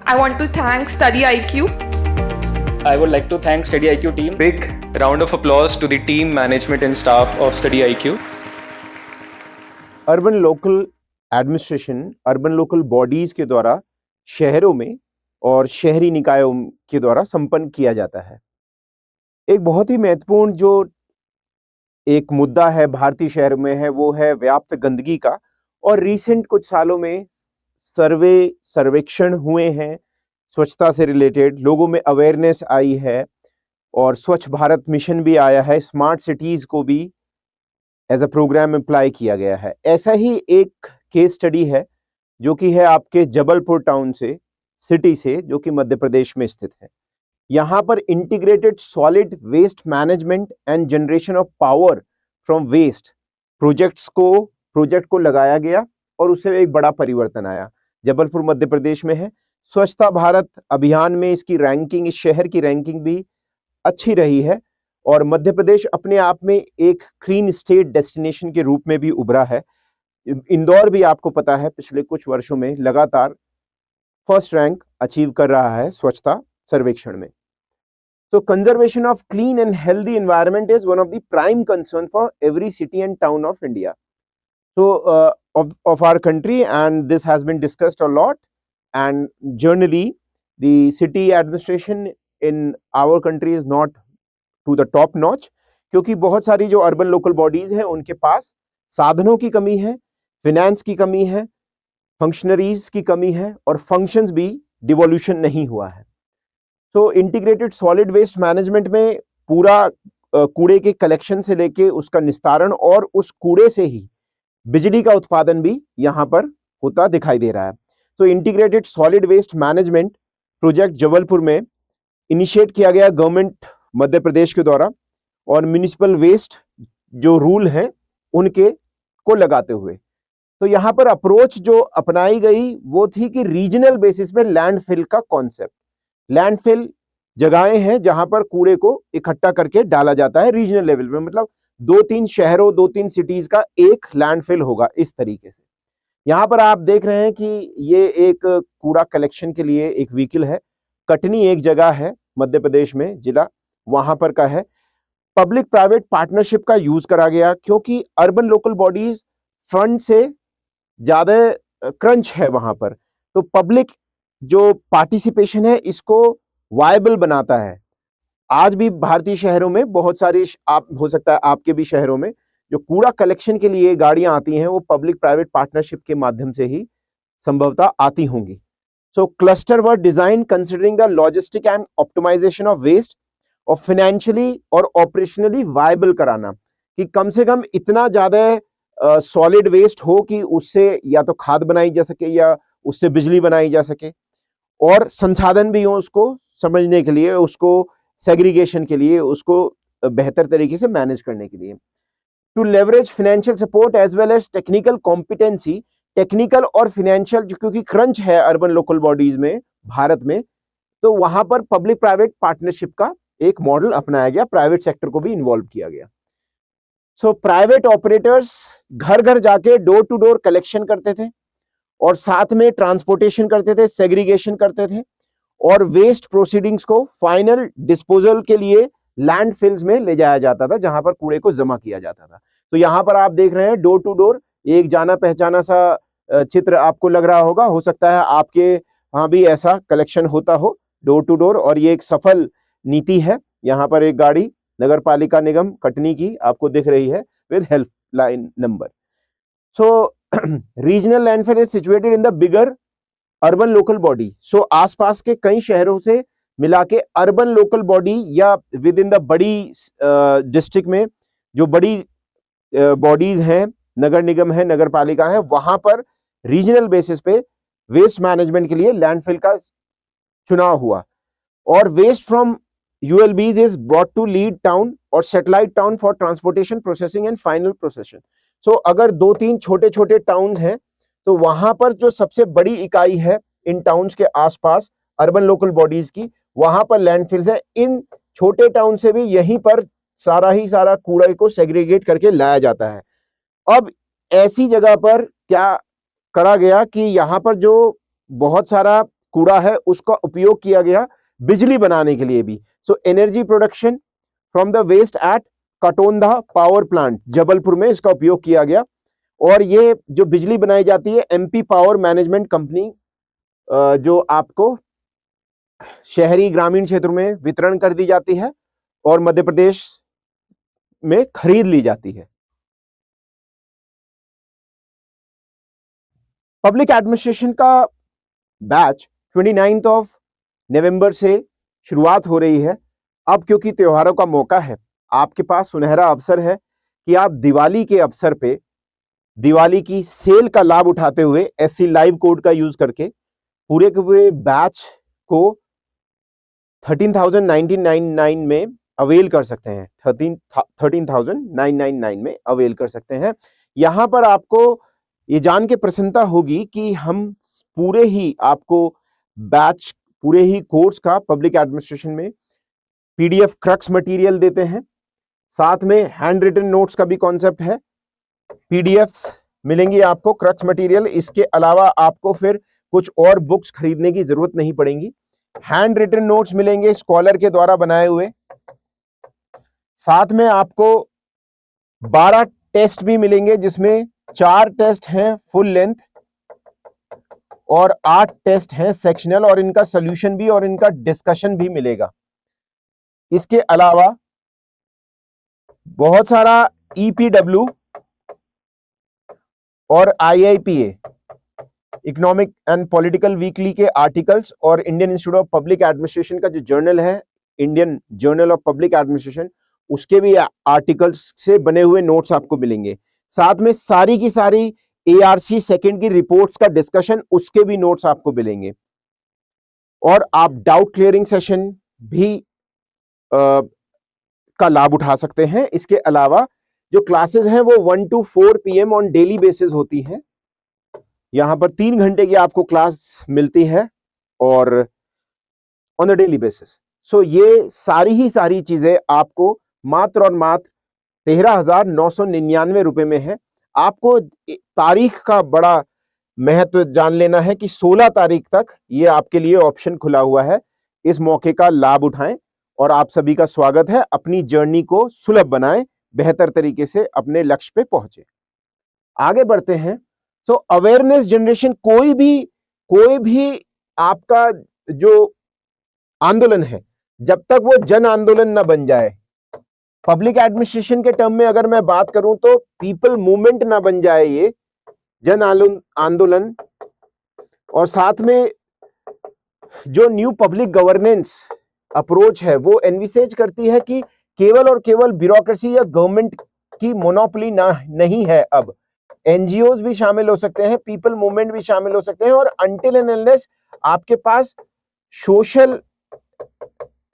I want to thank Study IQ. I would like to thank Study IQ team. Big round of applause to the team, management and staff of Study IQ. Urban local administration, urban local bodies के द्वारा शहरों में और शहरी निकायों के द्वारा संपन्न किया जाता है। एक बहुत ही महत्वपूर्ण जो एक मुद्दा है भारतीय शहर में है वो है व्याप्त गंदगी का। और रिसेंट कुछ सालों में सर्वेक्षण हुए हैं स्वच्छता से रिलेटेड, लोगों में अवेयरनेस आई है और स्वच्छ भारत मिशन भी आया है, स्मार्ट सिटीज को भी एज अ प्रोग्राम अप्लाई किया गया है। ऐसा ही एक केस स्टडी है जो कि है आपके जबलपुर टाउन से, सिटी से, जो कि मध्य प्रदेश में स्थित है। यहाँ पर integrated solid waste management and generation of power from waste project को लगाया गया और उससे एक बड़ा परिवर्तन आया। जबलपुर मध्य प्रदेश में है। स्वच्छता भारत अभियान में इसकी रैंकिंग, इस शहर की रैंकिंग भी अच्छी रही है और मध्य प्रदेश अपने आप में एक क्लीन स्टेट डेस्टिनेशन के रूप में भी उभरा है। इंदौर भी आपको पता है पिछले कुछ वर्षों में लगातार फर्स्ट रैंक अचीव कर रहा है स्वच्छता सर्वेक्षण में। So conservation of clean and healthy environment is one of the prime concern for every city and town of India. So of our country, and this has been discussed a lot, and generally the city administration in our country is not to the top notch, क्योंकि बहुत सारी जो urban local bodies हैं उनके पास साधनों की कमी है, फिनेंस की कमी है, फंक्शनरीज की कमी है और फंक्शंस भी डिवोल्यूशन नहीं हुआ है। तो इंटीग्रेटेड सॉलिड वेस्ट मैनेजमेंट में पूरा कूड़े के कलेक्शन से लेके उसका निस्तारण और उस कूड़े से ही बिजली का उत्पादन भी यहाँ पर होता दिखाई दे रहा है। तो integrated solid waste management project Jabalpur में इनिशिएट किया गया गवर्नमेंट मध्य प्रदेश के द्वारा और म्युनिसिपल वेस्ट जो रूल हैं उनके को लगाते हुए। तो यहाँ पर अप्रोच जो अपनाई गई वो थी कि रीजनल बेसिस पे लैंडफिल का कॉन्सेप्ट। लैंडफिल जगहें हैं जहां पर कूड़े को इकट्ठा करके डाला जाता है रीजनल लेवल पे, मतलब 2-3 शहरों, 2-3 सिटीज का एक लैंडफिल होगा इस तरीके से। यहाँ पर आप देख रहे हैं कि ये एक कूड़ा कलेक्शन के लिए एक व्हीकल है। कटनी एक जगह है मध्य प्रदेश में, जिला वहां पर का है। पब्लिक प्राइवेट पार्टनरशिप का यूज करा गया क्योंकि अर्बन लोकल बॉडीज फंड से ज्यादा क्रंच है वहां पर, तो पब्लिक जो पार्टिसिपेशन है इसको वायबल बनाता है। आज भी भारतीय शहरों में बहुत सारी, आप हो सकता है आपके भी शहरों में जो कूड़ा कलेक्शन के लिए गाड़ियां आती हैं वो पब्लिक प्राइवेट पार्टनरशिप के माध्यम से ही संभवतः आती होंगी। So cluster were design considering the logistic and optimisation of waste और फाइनेंशियली और ऑपरेशनली वायबल कराना कि कम से कम इतना ज्यादा सॉलिड वेस्ट हो कि उससे या तो खाद बनाई जा सके या उससे बिजली बनाई जा सके और संसाधन भी हो उसको समझने के लिए, उसको सेग्रीगेशन के लिए, उसको बेहतर तरीके से मैनेज करने के लिए। To leverage financial support as well as technical competency, technical और फाइनेंशियल, क्योंकि क्रंच है अर्बन लोकल बॉडीज में भारत में, तो वहां पर पब्लिक प्राइवेट पार्टनरशिप का एक मॉडल अपनाया गया, प्राइवेट सेक्टर को भी इन्वॉल्व किया गया। सो प्राइवेट ऑपरेटर्स घर घर जाके डोर टू डोर कलेक्शन करते थे और साथ में ट्रांसपोर्टेशन करते थे, सेग्रीगेशन करते थे और वेस्ट प्रोसीडिंग्स को फाइनल डिस्पोजल के लिए लैंडफिल्स में ले जाया जाता था जहां पर कूड़े को जमा किया जाता था। तो यहां पर आप देख रहे हैं डोर टू डोर एक जाना पहचाना सा चित्र आपको लग रहा होगा, हो सकता है आपके वहां भी ऐसा कलेक्शन होता हो डोर टू डोर, और ये एक सफल नीति है। यहाँ पर एक गाड़ी नगर पालिका निगम कटनी की आपको दिख रही है with helpline number. So regional landfill is situated in the bigger urban local body. So आसपास के कई शहरों से मिला के अर्बन लोकल बॉडी या विद इन द बड़ी डिस्ट्रिक्ट में जो बड़ी बॉडीज हैं, नगर निगम है, नगर पालिका है, वहां पर रीजनल बेसिस पे वेस्ट मैनेजमेंट के लिए लैंडफिल का चुनाव हुआ और waste from ULBs is brought to lead town और satellite town for transportation, processing and final procession. So अगर 2-3 छोटे छोटे टाउन हैं तो वहां पर जो सबसे बड़ी इकाई है इन टाउन्स के आसपास अर्बन लोकल बॉडीज की, वहां पर लैंडफिल्स है। इन छोटे टाउन से भी यहीं पर सारा कूड़ा को सेग्रीगेट करके लाया जाता है। अब ऐसी जगह पर क्या करा गया कि यहाँ पर जो बहुत सारा कूड़ा है उसका उपयोग किया गया बिजली बनाने के लिए भी। So energy production from the waste at Kathonda power plant Jabalpur में इसका उपयोग किया गया। और ये जो बिजली बनाई जाती है एमपी पावर मैनेजमेंट कंपनी जो आपको शहरी ग्रामीण क्षेत्रों में वितरण कर दी जाती है और मध्य प्रदेश में खरीद ली जाती है। पब्लिक एडमिनिस्ट्रेशन का बैच 29 नवंबर से शुरुआत हो रही है। अब क्योंकि त्योहारों का मौका है, आपके पास सुनहरा अवसर है कि आप दिवाली के अवसर पे दिवाली की सेल का लाभ उठाते हुए एससी लाइव कोड का यूज करके पूरे के पूरे बैच को 13,999 में अवेल कर सकते हैं। 13,999 में अवेल कर सकते हैं। यहां पर आपको ये जान के प्रसन्नता होगी कि हम पूरे ही आपको बैच पूरे ही कोर्स का पब्लिक एडमिनिस्ट्रेशन में पीडीएफ क्रक्स मटेरियल देते हैं। साथ में हैंड रिटन नोट्स का भी कॉन्सेप्ट है। पीडीएफ्स मिलेंगी आपको क्रक्स मटेरियल। इसके अलावा आपको फिर कुछ और बुक्स खरीदने की जरूरत नहीं पड़ेगी। हैंड रिटन नोट्स मिलेंगे स्कॉलर के द्वारा बनाए हुए। साथ में आपको 12 टेस्ट भी मिलेंगे जिसमें 4 टेस्ट हैं फुल लेंथ और 8 टेस्ट हैं सेक्शनल, और इनका सॉल्यूशन भी और इनका डिस्कशन भी मिलेगा। इसके अलावा बहुत सारा ईपीडब्ल्यू और IIPA economic and political weekly के आर्टिकल्स और Indian institute of public administration का जो जर्नल है Indian journal of public administration, उसके भी आर्टिकल्स से बने हुए नोट्स आपको मिलेंगे। साथ में सारी की सारी एआरसी सेकंड की रिपोर्ट्स का डिस्कशन, उसके भी नोट्स आपको मिलेंगे। और आप डाउट क्लियरिंग सेशन भी का लाभ उठा सकते हैं। इसके अलावा जो क्लासेस हैं वो 1 to 4 PM on daily basis होती हैं। यहां पर 3 घंटे की आपको क्लास मिलती है और ऑन द डेली बेसिस। सो ये सारी ही सारी चीजें आपको मात्र और मात्र 13,999 रुपए में है। आपको तारीख का बड़ा महत्व जान लेना है कि 16 तारीख तक ये आपके लिए ऑप्शन खुला हुआ है। इस मौके का लाभ उठाएं और आप सभी का स्वागत है। अपनी जर्नी को सुलभ बनाएं, बेहतर तरीके से अपने लक्ष्य पे पहुंचे। आगे बढ़ते हैं। सो अवेयरनेस जनरेशन, कोई भी आपका जो आंदोलन है जब तक वो जन आंदोलन ना बन जाए, पब्लिक एडमिनिस्ट्रेशन के टर्म में अगर मैं बात करूं तो पीपल मूवमेंट ना बन जाए ये जन आंदोलन, और साथ में जो न्यू पब्लिक गवर्नेंस अप्रोच है वो एनविसेज करती है कि केवल और केवल ब्यूरोक्रेसी या गवर्नमेंट की मोनोपोली नहीं है। अब एनजीओज भी शामिल हो सकते हैं, पीपल मूवमेंट भी शामिल हो सकते हैं, और अनटिल एंड अनलेस आपके पास सोशल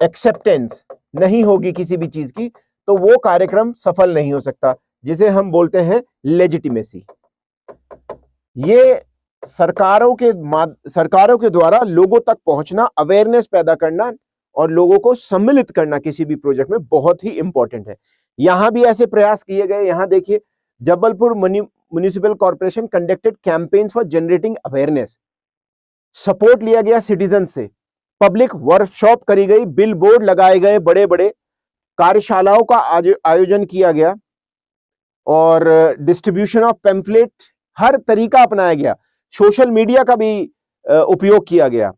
एक्सेप्टेंस नहीं होगी किसी भी चीज की, तो वो कार्यक्रम सफल नहीं हो सकता, जिसे हम बोलते हैं लेजिटिमेसी। ये सरकारों के द्वारा लोगों तक पहुंचना, अवेयरनेस पैदा करना और लोगों को सम्मिलित करना किसी भी प्रोजेक्ट में बहुत ही इंपॉर्टेंट है। यहां भी ऐसे प्रयास किए गए। यहां देखिए, Jabalpur municipal corporation conducted campaigns for generating awareness. Support लिया गया सिटीजन से, पब्लिक वर्कशॉप करी गई, बिल बोर्ड लगाए गए, बड़े बड़े कार्यशालाओं का आयोजन किया गया और डिस्ट्रीब्यूशन ऑफ पैम्फलेट, हर तरीका अपनाया गया। सोशल मीडिया का भी उपयोग किया गया।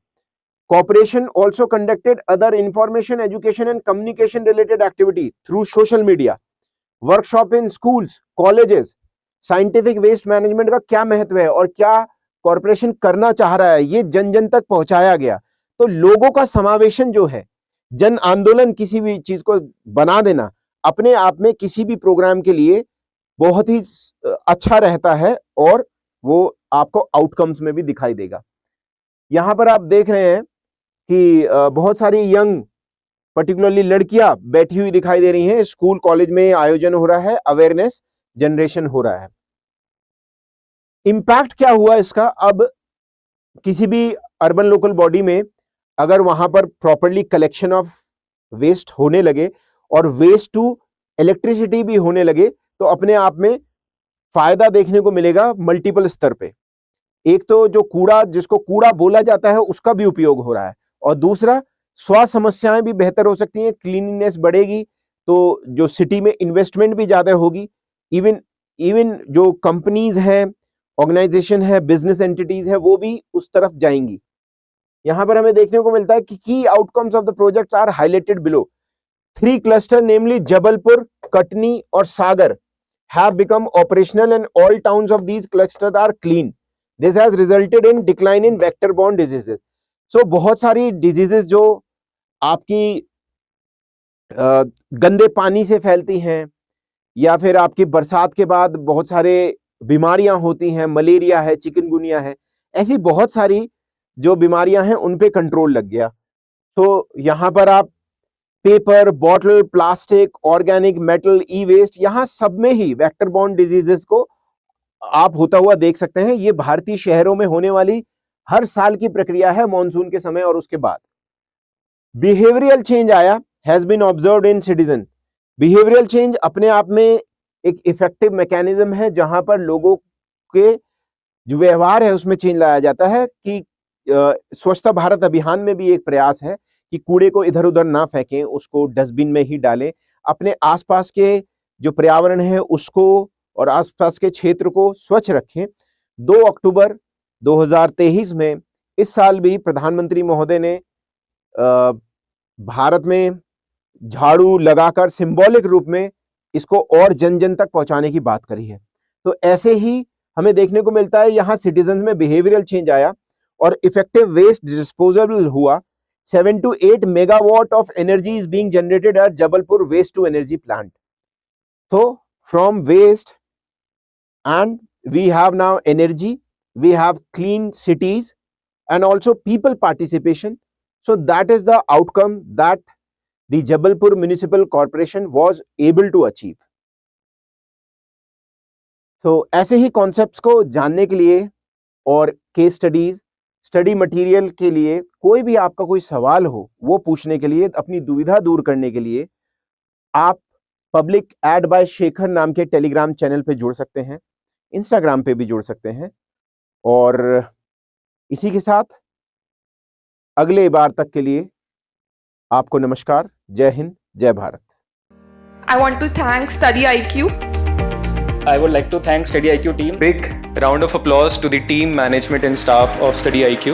Corporation also conducted other information, education and communication related activity through social media, workshop in schools, colleges. Scientific waste management का क्या महत्व है और क्या कॉर्पोरेशन करना चाह रहा है, ये जन जन तक पहुंचाया गया। तो लोगों का समावेशन जो है, जन आंदोलन किसी भी चीज को बना देना अपने आप में किसी भी प्रोग्राम के लिए बहुत ही अच्छा रहता है और वो आपको आउटकम्स में भी दिखाई देगा। यहां पर आप देख रहे हैं कि बहुत सारी यंग, पर्टिकुलरली लड़कियां बैठी हुई दिखाई दे रही हैं। स्कूल कॉलेज में आयोजन हो रहा है, अवेयरनेस जनरेशन हो रहा है। इंपैक्ट क्या हुआ इसका? अब किसी भी अर्बन लोकल बॉडी में अगर वहां पर प्रॉपर्ली कलेक्शन ऑफ वेस्ट होने लगे और वेस्ट टू इलेक्ट्रिसिटी भी होने लगे, तो अपने आप में फायदा देखने को मिलेगा मल्टीपल स्तर पे। एक तो जो कूड़ा, जिसको कूड़ा बोला जाता है, उसका भी उपयोग हो रहा है, और दूसरा स्वास्थ्य समस्याएं भी बेहतर हो सकती हैं, क्लीनलीनेस बढ़ेगी तो जो सिटी में इन्वेस्टमेंट भी ज्यादा होगी। इवन जो कंपनीज हैं, ऑर्गेनाइजेशन है, बिजनेस एंटिटीज है, वो भी उस तरफ जाएंगी। यहां पर हमें देखने को मिलता है कि की outcomes of the projects are highlighted below. 3 cluster, namely Jabalpur, Katni और Sagar, have become operational and all towns of these clusters are clean. This has resulted in decline in vector-borne diseases. So बहुत सारी diseases जो आपकी गंदे पानी से फैलती हैं, या फिर आपकी बरसात के बाद बहुत सारे बीमारियां होती हैं, मलेरिया है, चिकनगुनिया है, ऐसी बहुत सारी जो बीमारियां हैं उन पे कंट्रोल लग गया। तो यहां पर आप paper, bottle, plastic, organic, metal, e waste, यहां सब में ही वेक्टर बॉर्न डिजीजेस को आप होता हुआ देख सकते हैं। ये भारतीय शहरों में होने वाली हर साल की प्रक्रिया है, मॉनसून के समय और उसके बाद। बिहेवियरल चेंज आया, has been observed in citizen. Behavioural change अपने आप में एक इफेक्टिव मैकेनिज्म है जहां पर लोगों के जो व्यवहार है उसमें चेंज लाया जाता है। कि स्वच्छता भारत अभियान में भी एक प्रयास है कि कूड़े को इधर उधर ना फेंकें, उसको डस्टबिन में ही डालें, अपने आसपास के जो पर्यावरण है उसको और आसपास के क्षेत्र को स्वच्छ रखें। 2 अक्टूबर 2023 में इस साल भी प्रधानमंत्री महोदय ने भारत में झाड़ू लगाकर सिंबॉलिक रूप में इसको और जन जन तक पहुंचाने की बात करी है। तो ऐसे ही हमें देखने को मिलता है यहाँ सिटीजन में बिहेवियरल चेंज आया और इफेक्टिव वेस्ट डिस्पोजेबल हुआ। 7 to 8 megawatt of energy is being generated at Jabalpur waste to energy plant. So from waste, and we have now energy, we have clean cities and also people participation. So that is the outcome that the Jabalpur Municipal Corporation was able to achieve. So ऐसे ही concepts को जानने के लिए और case studies, study material के लिए, कोई भी आपका कोई सवाल हो वो पूछने के लिए, अपनी दुविधा दूर करने के लिए आप पब्लिक एड बाय शेखर नाम के टेलीग्राम चैनल पे जुड़ सकते हैं, इंस्टाग्राम पे भी जुड़ सकते हैं। और इसी के साथ अगले बार तक के लिए आपको नमस्कार, जय हिंद, जय Bharat. I want to thank Study IQ. I would like to thank Study IQ team. Big round of applause to the team, management and staff of Study IQ.